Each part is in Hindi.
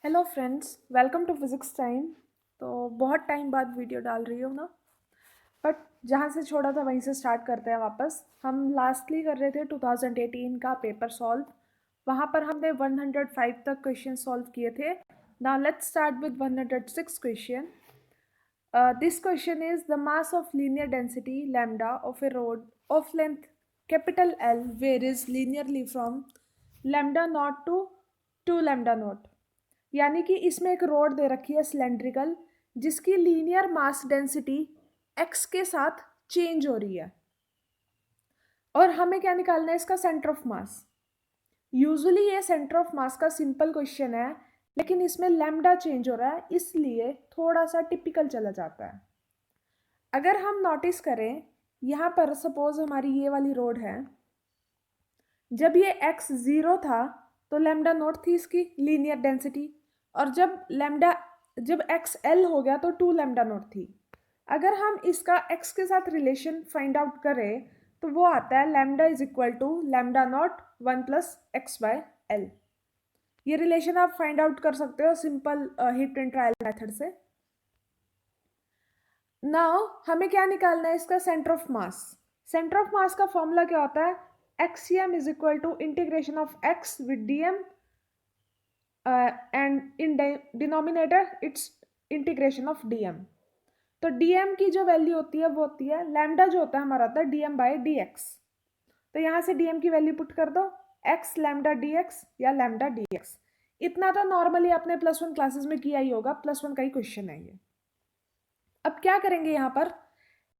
Hello friends, welcome to physics time. तो बहुत टाइम बाद वीडियो डाल रही हूँ ना, बट जहाँ से छोड़ा था वहीं से स्टार्ट करते हैं वापस। हम लास्टली कर रहे थे 2018 का पेपर सॉल्व। वहाँ पर हमने 105 तक क्वेश्चन सॉल्व किए थे। Now let's start with 106 question. This question is the mass of linear density lambda of a rod of length capital L varies linearly from lambda not to lambda not. यानी कि इसमें एक रोड दे रखी है सिलेंड्रिकल, जिसकी लीनियर मास डेंसिटी x के साथ चेंज हो रही है, और हमें क्या निकालना है, इसका सेंटर ऑफ मास। यूजुअली ये सेंटर ऑफ मास का सिंपल क्वेश्चन है, लेकिन इसमें लैम्डा चेंज हो रहा है, इसलिए थोड़ा सा टिपिकल चला जाता है। अगर हम नोटिस करें, यहाँ पर सपोज हमारी ये वाली रोड है। जब ये x 0 था तो लैम्डा नॉट थी इसकी लीनियर डेंसिटी, और जब x l हो गया तो 2 लैम्डा नॉट थी। अगर हम इसका x के साथ रिलेशन फाइंड आउट करें तो वो आता है lambda is equal to lambda not 1 plus x by L. ये रिलेशन आप फाइंड आउट कर सकते हो simple hit and trial method से। नाउ हमें क्या निकालना है, इसका centre of mass. Centre of mass का फॉर्मूला क्या होता है, XCM is equal to integration of x with dm and in denominator it's integration of dm. तो डीएम की जो वैल्यू होती है वो होती है लैम्डा, जो होता है हमारा होता है डीएम बाय डीएक्स। तो यहाँ से डीएम की वैल्यू पुट कर दो, एक्स लैम्डा डीएक्स या लैम्डा डीएक्स। इतना तो नॉर्मली आपने +1 क्लासेस में किया ही होगा, +1 का ही क्वेश्चन है ये। अब क्या करेंगे, यहाँ पर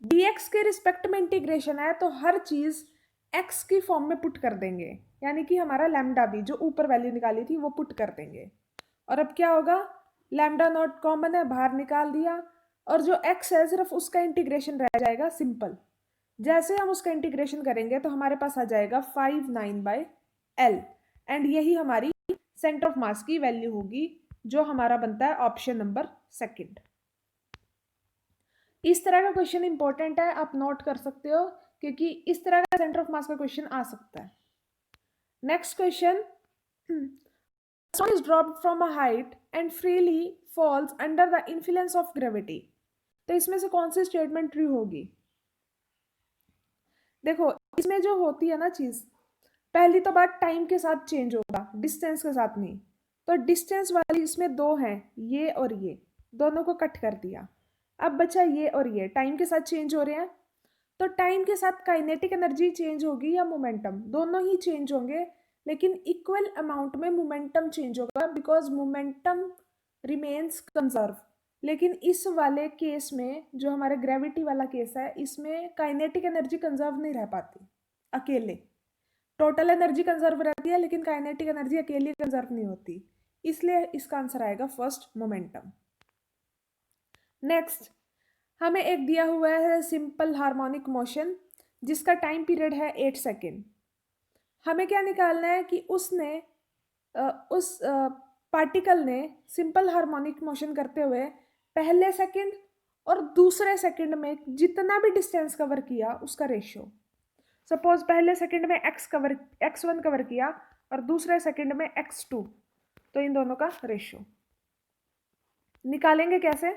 dx के रिस्पेक्ट में इंटीग्रेशन है तो हर चीज x की फॉर्म में पुट कर देंगे, यानी कि हमारा लैम्डा भी जो ऊपर वैल्यू निकाली थी वो पुट कर देंगे। और अब क्या होगा, लैम्डा नॉट कॉमन है, बाहर निकाल दिया, और जो x है सिर्फ उसका इंटीग्रेशन रह जाएगा सिंपल। जैसे हम उसका इंटीग्रेशन करेंगे तो हमारे पास आ जाएगा 5/9/L, एंड यही हमारी सेंटर ऑफ मास की वैल्यू होगी, जो हमारा बनता है ऑप्शन नंबर सेकंड। इस तरह का क्वेश्चन इंपॉर्टेंट है, आप नोट कर सकते हो, क्योंकि इस तरह का सेंटर ऑफ मास का क्वेश्चन आ सकता है। Next question, stone is dropped from a height and freely falls under the influence of gravity। तो इसमें से कौन सी स्टेटमेंट ट्रू होगी? देखो, इसमें जो होती है ना चीज, पहली तो बात टाइम के साथ चेंज होगा, डिस्टेंस के साथ नहीं। तो डिस्टेंस वाली इसमें दो हैं, ये और ये, दोनों को कट कर दिया। अब बचा ये और ये, टाइम के साथ चेंज हो रहे हैं। तो टाइम के साथ काइनेटिक एनर्जी चेंज होगी या मोमेंटम, दोनों ही चेंज होंगे, लेकिन इक्वल अमाउंट में मोमेंटम चेंज होगा, बिकॉज मोमेंटम रिमेन्स कंजर्व। लेकिन इस वाले केस में, जो हमारे ग्रेविटी वाला केस है, इसमें काइनेटिक एनर्जी कंजर्व नहीं रह पाती अकेले। टोटल एनर्जी कंजर्व रहती है, लेकिन काइनेटिक एनर्जी अकेली कंजर्व नहीं होती, इसलिए इसका आंसर आएगा फर्स्ट, मोमेंटम। नेक्स्ट, हमें एक दिया हुआ है सिंपल हार्मोनिक मोशन, जिसका टाइम पीरियड है 8 सेकेंड। हमें क्या निकालना है कि उस पार्टिकल ने सिंपल हार्मोनिक मोशन करते हुए पहले सेकंड और दूसरे सेकंड में जितना भी डिस्टेंस कवर किया उसका रेशियो। सपोज पहले सेकंड में x1 कवर किया और दूसरे सेकंड में x2, तो इन दोनों का रेशियो निकालेंगे कैसे?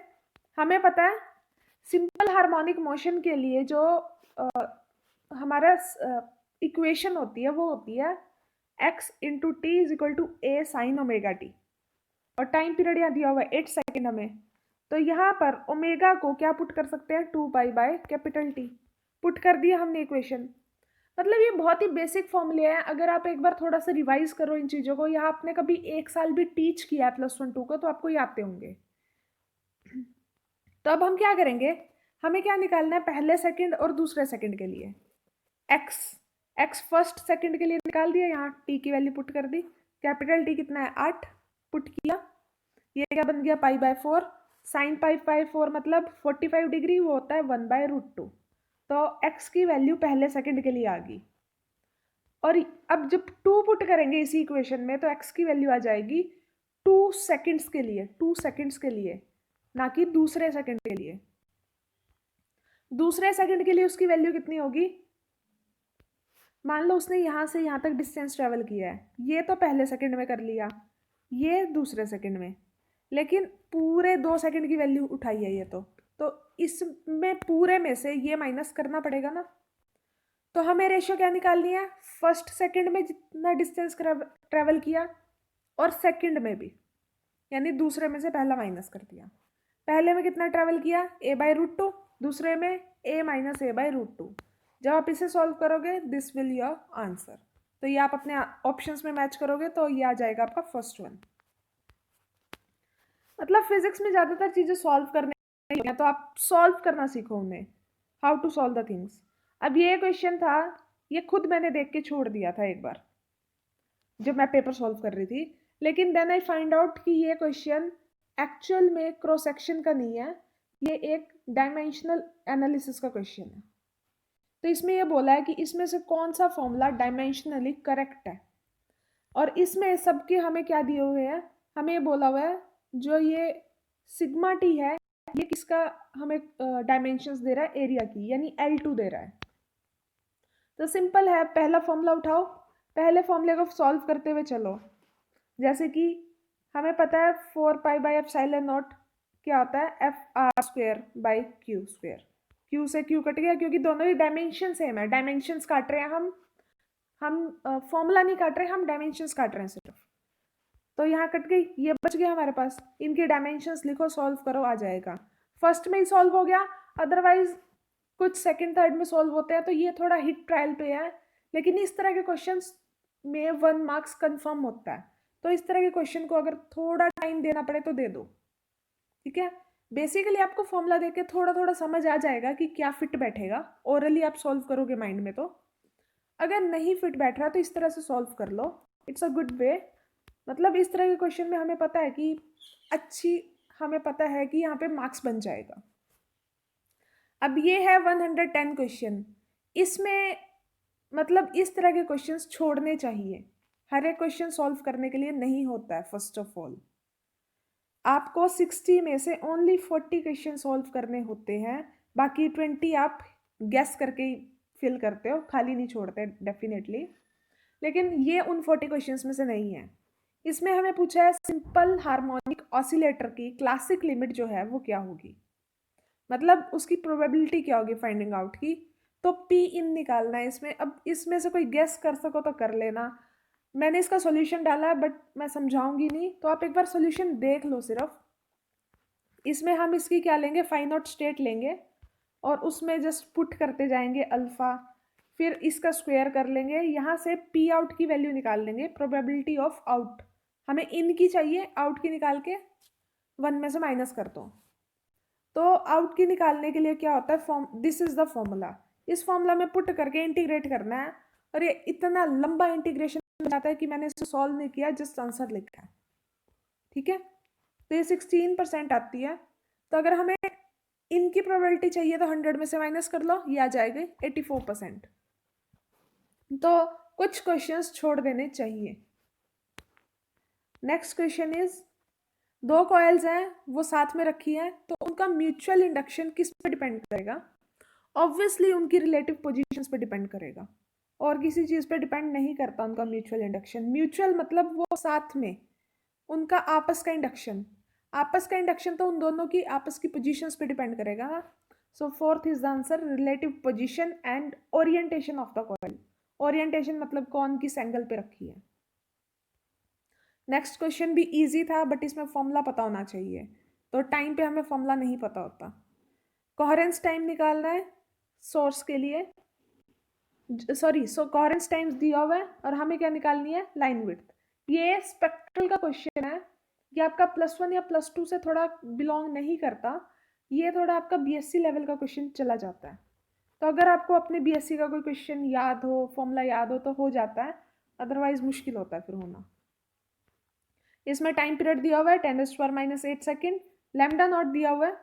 हमें पता है सिंपल हार्मोनिक मोशन के लिए जो हमारा इक्वेशन होती है वो होती है x into t is equal to a sine omega t, और टाइम पीरियड यहाँ दिया हुआ है 8 सेकेंड हमें। तो यहाँ पर ओमेगा को क्या पुट कर सकते हैं, 2π/T पुट कर दिया हमने इक्वेशन। मतलब ये बहुत ही बेसिक फॉर्मूले हैं, अगर आप एक बार थोड़ा सा रिवाइज करो इन चीज़ों को, या आपने कभी 1 साल भी टीच किया है +1 2 को, तो आपको ये आते होंगे। तो अब हम क्या करेंगे, हमें क्या निकालना है, पहले सेकंड और दूसरे सेकंड के लिए x फर्स्ट सेकंड के लिए निकाल दिया, यहाँ t की वैल्यू पुट कर दी, कैपिटल T कितना है 8 पुट किया, ये क्या बन गया π/4, साइन π/4 मतलब 45 डिग्री, वो होता है 1/√2। तो x की वैल्यू पहले सेकंड के लिए आ गई, और अब जब 2 पुट करेंगे इसी इक्वेशन में तो x की वैल्यू आ जाएगी 2 सेकंड्स के लिए, 2 सेकंड्स के लिए, ना कि दूसरे सेकंड के लिए। दूसरे सेकंड के लिए उसकी वैल्यू कितनी होगी, मान लो उसने यहाँ से यहाँ तक डिस्टेंस ट्रेवल किया है, ये तो पहले सेकंड में कर लिया, ये दूसरे सेकंड में, लेकिन पूरे 2 सेकंड की वैल्यू उठाई है ये तो इसमें पूरे में से ये माइनस करना पड़ेगा ना। तो हमें रेशियो क्या निकालनी है, फर्स्ट सेकंड में जितना डिस्टेंस ट्रेवल किया और सेकंड में भी, यानी दूसरे में से पहला माइनस कर दिया। पहले में कितना ट्रेवल किया, a/√2, दूसरे में a - a/√2। जब आप इसे सॉल्व करोगे दिस विल योर आंसर। तो ये आप अपने ऑप्शंस में मैच करोगे तो ये आ जाएगा आपका फर्स्ट वन। मतलब फिजिक्स में ज़्यादातर चीज़ें सॉल्व करने हैं तो आप सॉल्व करना सीखो उन्हें, how to solve the things. अब ये क्वेश्चन था, ये खुद मैंने देख के छोड़ दिया था एक बार जब मैं पेपर सॉल्व कर रही थी, लेकिन देन आई फाइंड आउट कि ये क्वेश्चन एक्चुअल में क्रॉस सेक्शन का नहीं है, ये एक डायमेंशनल एनालिसिस का क्वेश्चन है। तो इसमें ये बोला है कि इसमें से कौन सा फॉर्मूला डायमेंशनली करेक्ट है, और इसमें सबके हमें क्या दिए हुए हैं, हमें ये बोला हुआ है जो ये सिग्मा टी है ये किसका हमें डायमेंशंस दे रहा है, एरिया की, यानी L2 दे रहा है। तो सिंपल है, पहला फॉर्मूला उठाओ, पहले फॉर्मूले को सॉल्व करते हुए चलो। जैसे कि हमें पता है 4π/ε0 क्या होता है, FR² / Q से Q कट गया क्योंकि दोनों ही डायमेंशन सेम है, डायमेंशंस काट रहे हैं हम फॉर्मूला नहीं काट रहे, हम डायमेंशंस काट रहे हैं सिर्फ। तो यहाँ कट गई, ये बच गया हमारे पास, इनके डायमेंशंस लिखो, सॉल्व करो, आ जाएगा। फर्स्ट में ही सॉल्व हो गया, अदरवाइज कुछ सेकंड थर्ड में सॉल्व होते हैं, तो ये थोड़ा हिट ट्रायल पे है, लेकिन इस तरह के क्वेश्चंस में 1 मार्क्स कंफर्म होता है। तो इस तरह के क्वेश्चन को अगर थोड़ा टाइम देना पड़े तो दे दो, ठीक है। बेसिकली आपको फॉर्मूला देके थोड़ा थोड़ा समझ आ जाएगा कि क्या फिट बैठेगा, ओरली आप सॉल्व करोगे माइंड में। तो अगर नहीं फिट बैठ रहा तो इस तरह से सॉल्व कर लो, इट्स अ गुड वे। मतलब इस तरह के क्वेश्चन में हमें पता है कि हमें पता है कि यहाँ पे मार्क्स बन जाएगा। अब ये है 110 क्वेश्चन, इसमें मतलब इस तरह के क्वेश्चंस छोड़ने चाहिए, हर एक क्वेश्चन सॉल्व करने के लिए नहीं होता है। फर्स्ट ऑफ ऑल आपको 60 में से ओनली 40 क्वेश्चन सॉल्व करने होते हैं, बाकी 20 आप गैस करके ही फिल करते हो, खाली नहीं छोड़ते डेफिनेटली। लेकिन ये उन 40 क्वेश्चंस में से नहीं है। इसमें हमें पूछा है सिंपल हार्मोनिक ऑसिलेटर की क्लासिक लिमिट जो है वो क्या होगी, मतलब उसकी प्रोबेबिलिटी क्या होगी फाइंडिंग आउट की। तो पी इन निकालना है इसमें। अब इसमें से कोई गेस कर सको तो कर लेना, मैंने इसका सॉल्यूशन डाला है बट मैं समझाऊंगी नहीं, तो आप एक बार सॉल्यूशन देख लो सिर्फ। इसमें हम इसकी क्या लेंगे, फाइंड आउट स्टेट लेंगे और उसमें जस्ट पुट करते जाएंगे अल्फा, फिर इसका स्क्वायर कर लेंगे, यहाँ से पी आउट की वैल्यू निकाल लेंगे, प्रोबेबिलिटी ऑफ आउट हमें इन की चाहिए, आउट की निकाल के 1 में से माइनस कर दो। तो आउट की निकालने के लिए क्या होता है, दिस इज द फॉर्मूला, इस फॉर्मूला में पुट करके इंटीग्रेट करना है। और ये इतना लंबा इंटीग्रेशन हो जाता है कि मैंने इसे सॉल्व नहीं किया, जस्ट आंसर लिखा है, ठीक है। तो ये 16% आती है। तो अगर हमें इनकी प्रोबेबिलिटी चाहिए तो 100 में से माइनस कर लो, ये आ जाएगी 84%। तो कुछ क्वेश्चंस छोड़ देने चाहिए। नेक्स्ट क्वेश्चन इज, 2 कॉइल्स हैं वो साथ में रखी है, तो उनका म्यूचुअल इंडक्शन किस पे डिपेंड करेगा, ऑब्वियसली उनकी रिलेटिव पोजीशंस पे डिपेंड करेगा, और किसी चीज़ पे डिपेंड नहीं करता उनका म्यूचुअल इंडक्शन। म्यूचुअल मतलब वो साथ में, उनका आपस का इंडक्शन, आपस का इंडक्शन तो उन दोनों की आपस की पोजीशंस पे डिपेंड करेगा। So fourth is the answer, relative position and orientation of the coil. Orientation मतलब कौन किस एंगल पे रखी है। नेक्स्ट क्वेश्चन भी इजी था बट इसमें फॉर्मूला पता होना चाहिए, तो टाइम पे हमें फॉर्मूला नहीं पता होता। कोहेरेंस टाइम निकालना है सोर्स के लिए, कोहेरेंस टाइम्स दिया हुआ है और हमें क्या निकालनी है, लाइन विड्थ। ये स्पेक्ट्रल का क्वेश्चन है, ये आपका +1 या +2 से थोड़ा बिलोंग नहीं करता, ये थोड़ा आपका बीएससी लेवल का क्वेश्चन चला जाता है। तो अगर आपको अपने बीएससी का कोई क्वेश्चन याद हो, फॉर्मूला याद हो तो हो जाता है, अदरवाइज मुश्किल होता है फिर होना। इसमें टाइम पीरियड दिया हुआ है 10⁻⁻8 सेकेंड, लैम्डा नॉट दिया हुआ है।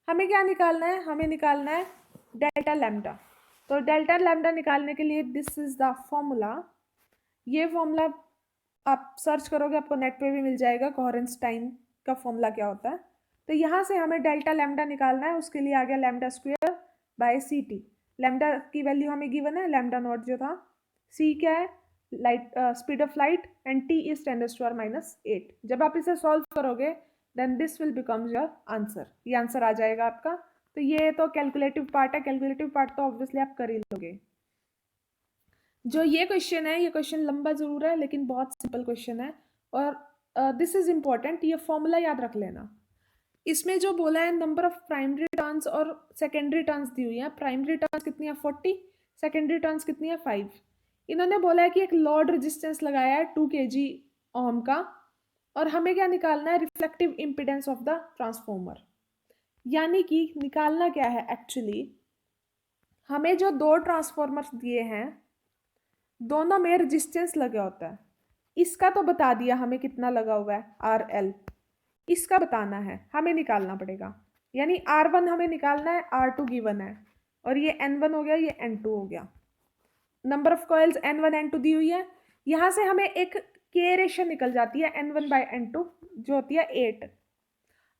हमें क्या निकालना है, हमें निकालना है डेल्टा लैम्डा। तो डेल्टा लैम्डा निकालने के लिए दिस इज द फॉर्मूला, ये फॉर्मूला आप सर्च करोगे आपको नेट पे भी मिल जाएगा, कोहेरेंस टाइम का फॉर्मूला क्या होता है। तो यहाँ से हमें डेल्टा लैम्डा निकालना है, उसके लिए आ गया lambda square by C T. Lambda की वैल्यू हमें गिवन है, लैम्डा नॉट जो था, सी क्या है light speed of light and t is 10⁻⁻8। जब आप इसे सॉल्व करोगे then this will becomes your answer, ये आंसर आ जाएगा आपका। तो ये तो कैलकुलेटिव पार्ट है, कैलकुलेटिव पार्ट तो ऑब्वियसली आप कर ही लोगे। जो ये क्वेश्चन है, ये क्वेश्चन लंबा जरूर है लेकिन बहुत सिंपल क्वेश्चन है, और दिस इज इंपॉर्टेंट, ये फॉर्मूला याद रख लेना। इसमें जो बोला है नंबर ऑफ प्राइमरी टर्न्स और सेकेंडरी टर्न्स दी हुई है। प्राइमरी टर्न्स कितनी है 40, सेकेंडरी टर्न्स कितनी है 5। इन्होंने बोला है कि एक लोड रेजिस्टेंस लगाया है 2 kg ओम का, और हमें क्या निकालना है, reflective impedance of the transformer. यानी कि निकालना क्या है एक्चुअली, हमें जो दो ट्रांसफॉर्मर्स दिए हैं दोनों में रेजिस्टेंस लगा होता है। इसका तो बता दिया हमें कितना लगा हुआ है RL, इसका बताना है, हमें निकालना पड़ेगा। यानी R1 हमें निकालना है, R2 गिवन है, और ये N1 हो गया, ये N2 हो गया। Number of coils N1 N2 दी हुई है। यहाँ से हमें एक K रेशियो निकल जाती है N1/N2 जो होती है 8।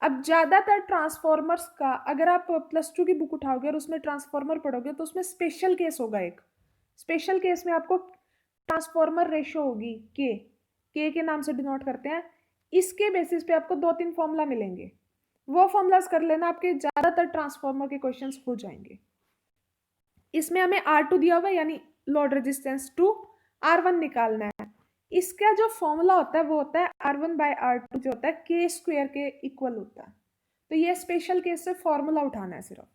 अब ज़्यादातर ट्रांसफॉर्मर्स का अगर आप +2 की बुक उठाओगे और उसमें ट्रांसफॉर्मर पढ़ोगे तो उसमें स्पेशल केस होगा। एक स्पेशल केस में आपको ट्रांसफॉर्मर रेशियो होगी के नाम से डिनोट करते हैं। इसके बेसिस पे आपको 2-3 फॉर्मूला मिलेंगे, वो फॉर्मूलाज कर लेना, आपके ज़्यादातर ट्रांसफॉर्मर के क्वेश्चंस हो जाएंगे। इसमें हमें R2 दिया हुआ है यानी लोड रेजिस्टेंस 2, R1 निकालना है। इसका जो फॉर्मूला होता है वो होता है R1/R2 जो होता है K² के इक्वल होता है। तो ये स्पेशल केस से फॉर्मूला उठाना है सिर्फ।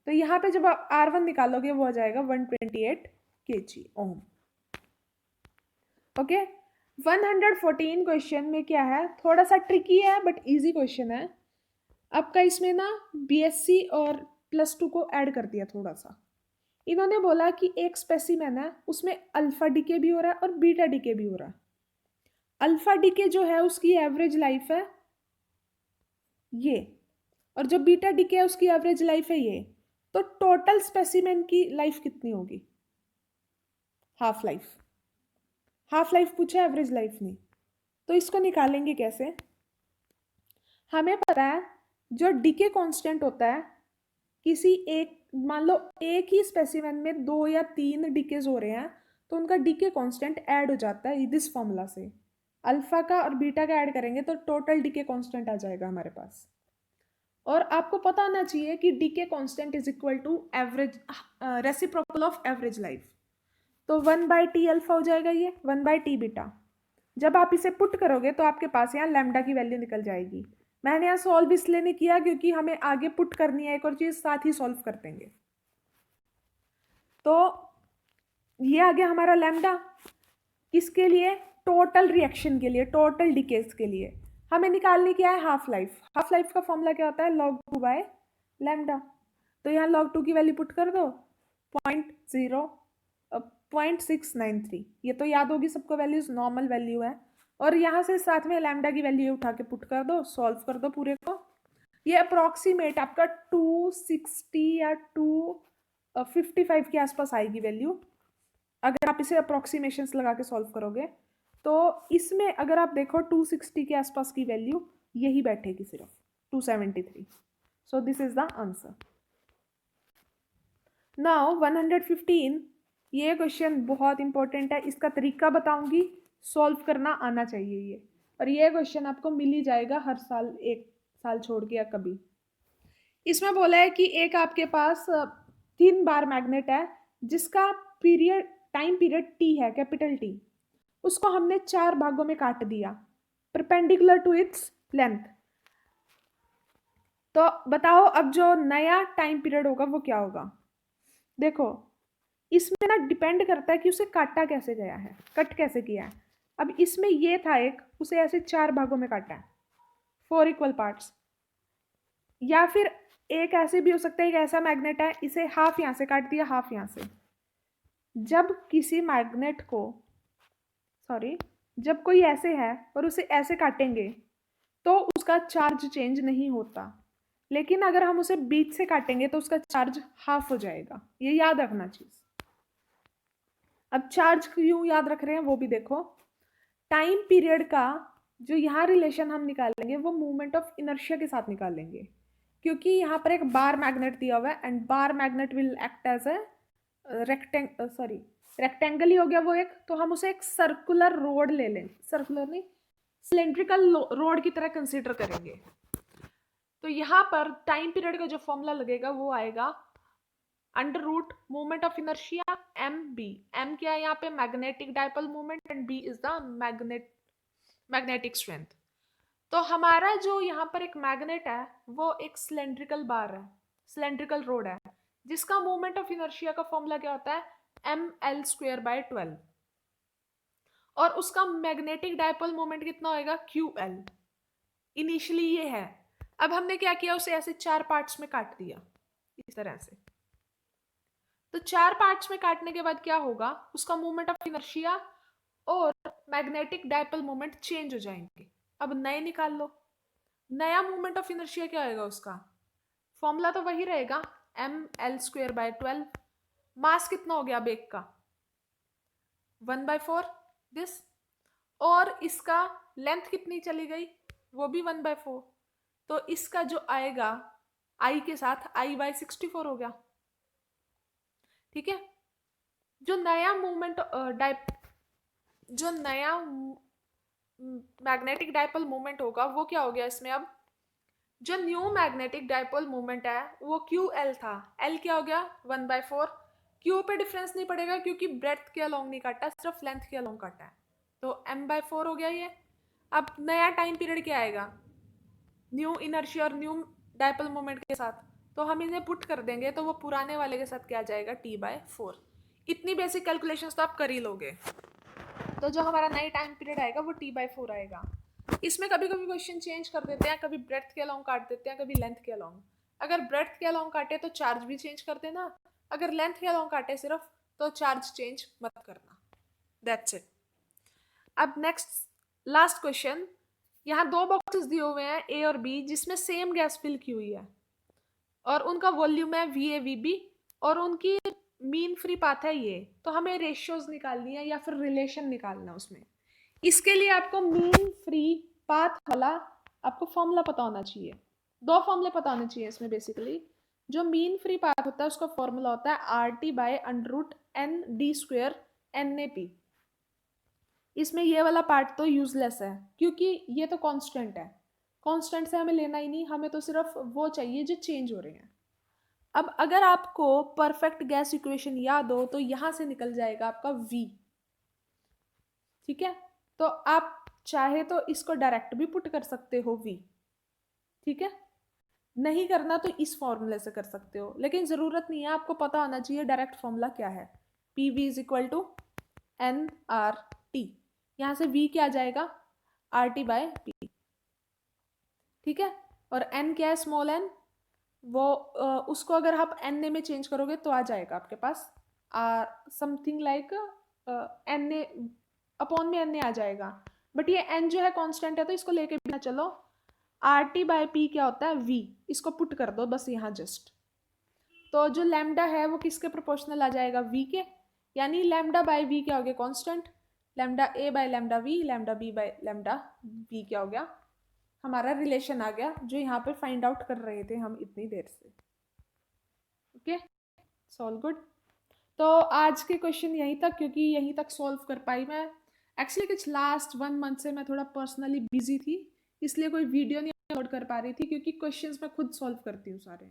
तो यहाँ पे जब आप R1 निकालोगे वो आ जाएगा 128 kg ओम। ओके, 114 क्वेश्चन में क्या है, थोड़ा सा ट्रिकी है बट इजी क्वेश्चन है आपका। इसमें ना BSc और +2 को ऐड कर दिया थोड़ा सा। इन्होंने बोला कि एक स्पेसिमेन है उसमें अल्फा डीके भी हो रहा है और बीटा डीके भी हो रहा है। अल्फा डीके जो है उसकी एवरेज लाइफ है ये, और जो बीटा डीके है उसकी एवरेज लाइफ है ये। तो टोटल स्पेसिमेन की लाइफ कितनी होगी, हाफ लाइफ। हाफ लाइफ पूछा, एवरेज लाइफ नहीं। तो इसको निकालेंगे कैसे, हमें पता है जो डीके कांस्टेंट होता है किसी एक, मान लो एक ही स्पेसिमेन में 2 या 3 डीकेज हो रहे हैं तो उनका डीके कांस्टेंट ऐड हो जाता है दिस फॉर्मूला से। अल्फा का और बीटा का ऐड करेंगे तो टोटल डीके कांस्टेंट आ जाएगा हमारे पास। और आपको पता होना चाहिए कि decay constant is equal to average reciprocal of average life. तो 1/T अल्फा हो जाएगा, ये 1/T बीटा। जब आप इसे पुट करोगे तो आपके पास यहाँ लैम्डा की वैल्यू निकल जाएगी। मैंने यहाँ सॉल्व इसलिए नहीं किया क्योंकि हमें आगे पुट करनी है एक और चीज, साथ ही सॉल्व कर देंगे। तो ये आ गया हमारा लैम्डा, किसके लिए, टोटल रिएक्शन के लिए, टोटल डिकेज के लिए। हमें निकालनी क्या है, हाफ लाइफ। हाफ लाइफ का फॉर्मूला क्या होता है, log2/λ। तो यहाँ log2 की वैल्यू पुट कर दो 0.693, ये तो याद होगी सबको, वैल्यूज नॉर्मल वैल्यू है। और यहाँ से साथ में लैम्डा की वैल्यू उठा के पुट कर दो, सॉल्व कर दो पूरे को। ये अप्रॉक्सीमेट आपका 260 या 255 के आसपास आएगी वैल्यू अगर आप इसे अप्रॉक्सीमेशंस लगा के सॉल्व करोगे। तो इसमें अगर आप देखो 260 के आसपास की वैल्यू यही बैठेगी, सिर्फ 273। So this is the answer. Now 115, ये क्वेश्चन बहुत इंपॉर्टेंट है, इसका तरीका बताऊंगी, सॉल्व करना आना चाहिए ये। और ये क्वेश्चन आपको मिल ही जाएगा हर साल, एक साल छोड़ के या कभी। इसमें बोला है कि एक आपके पास 3 बार मैग्नेट है जिसका पीरियड, टाइम पीरियड T है, कैपिटल T। उसको हमने 4 भागों में काट दिया परपेंडिकुलर टू इट्स लेंथ। तो बताओ अब जो नया टाइम पीरियड होगा वो क्या होगा। देखो इसमें ना डिपेंड करता है कि उसे काटा कैसे गया है, कट कैसे किया है। अब इसमें ये था एक, उसे ऐसे 4 भागों में काटा है, 4 इक्वल पार्ट्स। या फिर एक ऐसे भी हो सकता है, एक ऐसा मैग्नेट है, इसे हाफ यहाँ से काट दिया, हाफ यहाँ से। जब किसी मैग्नेट को, सॉरी, जब कोई ऐसे है और उसे ऐसे काटेंगे तो उसका चार्ज चेंज नहीं होता, लेकिन अगर हम उसे बीच से काटेंगे तो उसका चार्ज हाफ हो जाएगा। ये याद रखना चीज। अब चार्ज क्यों याद रख रहे हैं वो भी देखो। टाइम पीरियड का जो यहाँ रिलेशन हम निकालेंगे वो मूवमेंट ऑफ इनर्शिया के साथ निकालेंगे, क्योंकि यहाँ पर एक बार मैग्नेट दिया हुआ है and bar magnet will act as a rectangle ही हो गया वो एक, तो हम उसे एक सर्कुलर रोड ले लें, सर्कुलर नहीं सिलेंड्रिकल रोड की तरह कंसीडर करेंगे। तो यहाँ पर टाइम पीरियड का जो फॉर्मूला लगेगा वो आएगा under root moment of inertia m b. M क्या है यहाँ पे, magnetic dipole moment, and b is the magnetic strength. तो हमारा जो यहाँ पर एक मैग्नेट है वो एक सिलेंड्रिकल बार है, सिलेंड्रिकल रोड है, जिसका मोमेंट ऑफ इनर्शिया का फॉर्मूला क्या होता है, एम एल स्क्वेयर बाय 12, और उसका मैग्नेटिक डाइपोल मोमेंट कितना होएगा, क्यू एल। इनिशियली ये है, अब हमने क्या किया, उसे ऐसे 4 पार्ट्स में काट दिया इस तरह से। तो 4 पार्ट्स में काटने के बाद क्या होगा, उसका मोमेंट ऑफ इनर्शिया और मैग्नेटिक डाइपोल मोमेंट चेंज हो जाएंगे। अब नए निकाल लो, नया मोमेंट ऑफ इनर्शिया क्या होगा, उसका फॉर्मूला तो वही रहेगा, एम एल स्क्वेयर बाय 12। मास कितना हो गया बेग का, 1/4 दिस, और इसका लेंथ कितनी चली गई, वो भी 1/4। तो इसका जो आएगा आई के साथ I/64 हो गया। ठीक है, जो नया मूवमेंट जो नया मैग्नेटिक डाइपोल मोमेंट होगा वो क्या हो गया इसमें, अब जो न्यू मैग्नेटिक डाइपोल मोमेंट है वो क्यू एल था, एल क्या हो गया 1/4। क्यू पे डिफरेंस नहीं पड़ेगा क्योंकि ब्रेड्थ के अलोंग नहीं काटा, सिर्फ लेंथ के अलोंग काटा है, तो m/4 हो गया ये। अब नया टाइम पीरियड क्या आएगा, न्यू इनर्शिया और न्यू डाइपोल मोमेंट के साथ, तो हम इन्हें पुट कर देंगे तो वो पुराने वाले के साथ क्या आ जाएगा, t/4। इतनी बेसिक कैलकुलेशंस तो आप कर ही लोगे। तो जो हमारा नई टाइम पीरियड आएगा वो t/4 आएगा। इसमें कभी कभी क्वेश्चन चेंज कर देते हैं, कभी ब्रेड्थ के अलोंग काट देते हैं, कभी लेंथ के अलोंग। अगर ब्रेड्थ के अलोंग काटे तो चार्ज भी चेंज कर देना, अगर लेंथ के अलोंग काटे सिर्फ तो चार्ज चेंज मत करना। That's it. अब नेक्स्ट लास्ट क्वेश्चन, यहाँ 2 बॉक्सेस दिए हुए हैं ए और बी, जिसमें सेम गैस फिल की हुई है और उनका वॉल्यूम है VA/VB और उनकी मीन फ्री पाथ है ये। तो हमें रेशियोज निकालनी है या फिर रिलेशन निकालना उसमें। इसके लिए आपको मीन फ्री पाथ वाला आपको फॉर्मूला पता होना चाहिए। 2 फॉर्मूले पता होने चाहिए इसमें बेसिकली। जो मीन फ्री पाथ होता है उसका फॉर्मूला होता है RT/√ND² NAP। इसमें ये वाला पार्ट तो यूजलेस है क्योंकि ये तो कांस्टेंट है, कांस्टेंट से हमें लेना ही नहीं, हमें तो सिर्फ वो चाहिए जो चेंज हो रहे हैं। अब अगर आपको परफेक्ट गैस इक्वेशन याद हो तो यहाँ से निकल जाएगा आपका V। ठीक है, तो आप चाहे तो इसको डायरेक्ट भी पुट कर सकते हो V। ठीक है, नहीं करना तो इस फॉर्मूले से कर सकते हो, लेकिन ज़रूरत नहीं है, आपको पता होना चाहिए डायरेक्ट फॉर्मूला क्या है। PV = NRT। यहाँ से V क्या आ जाएगा, RT/P। ठीक है, और N क्या है, स्मॉल n, वो उसको अगर आप NA में चेंज करोगे तो आ जाएगा आपके पास समथिंग लाइक NA अपॉन में NA आ जाएगा। बट ये N जो है कांस्टेंट है तो इसको लेके भी ना चलो। RT/P क्या होता है, V, इसको पुट कर दो बस यहाँ जस्ट। तो जो लैम्डा है वो किसके प्रोपोर्शनल आ जाएगा, V के, यानी λ/V क्या हो गया, कांस्टेंट। λA/λV, λB/λV क्या हो गया, हमारा रिलेशन आ गया जो यहाँ पे फाइंड आउट कर रहे थे हम इतनी देर से। Okay, solve good. तो आज के क्वेश्चन यहीं तक, क्योंकि यहीं तक सॉल्व कर पाई मैं। एक्चुअली कुछ लास्ट 1 मंथ से मैं थोड़ा पर्सनली बिजी थी, इसलिए कोई वीडियो नहीं अपलोड कर पा रही थी, क्योंकि क्वेश्चंस मैं खुद सॉल्व करती हूँ सारे,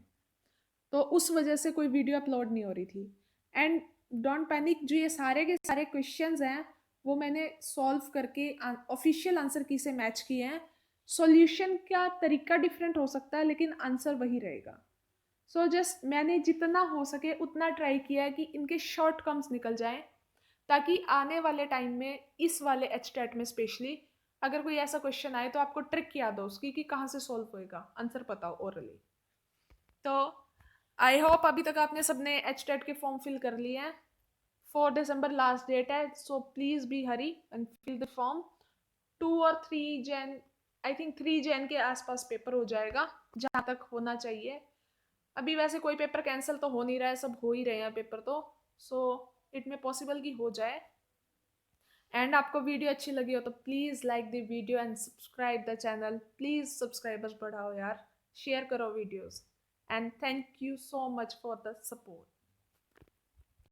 तो उस वजह से कोई वीडियो अपलोड नहीं हो रही थी। एंड डोंट पैनिक, जो ये सारे के सारे क्वेश्चंस हैं वो मैंने सॉल्व करके ऑफिशियल आंसर की से मैच किए हैं। सॉल्यूशन का तरीका डिफरेंट हो सकता है लेकिन आंसर वही रहेगा। सो जस्ट मैंने जितना हो सके उतना ट्राई किया है कि इनके शॉर्ट कम्स निकल जाएं, ताकि आने वाले टाइम में इस वाले HTET में स्पेशली अगर कोई ऐसा क्वेश्चन आए तो आपको ट्रिक याद हो उसकी कि कहाँ से सॉल्व होएगा, आंसर पता हो ओरली। तो आई होप अभी तक आपने सबने HTET के फॉर्म फिल कर लिए हैं। 4 दिसंबर लास्ट डेट है, so please be hurry and fill the form. 2 और 3 जैन, आई थिंक 3 जैन के आसपास पेपर हो जाएगा जहाँ तक होना चाहिए। अभी वैसे कोई पेपर कैंसिल तो हो नहीं रहा है, सब हो ही रहे हैं पेपर तो, सो इट में पॉसिबल कि हो जाए। एंड आपको वीडियो अच्छी लगी हो तो please like the video and subscribe the channel. Please subscribers बढ़ाओ यार, शेयर करो videos, and thank you so much for the support.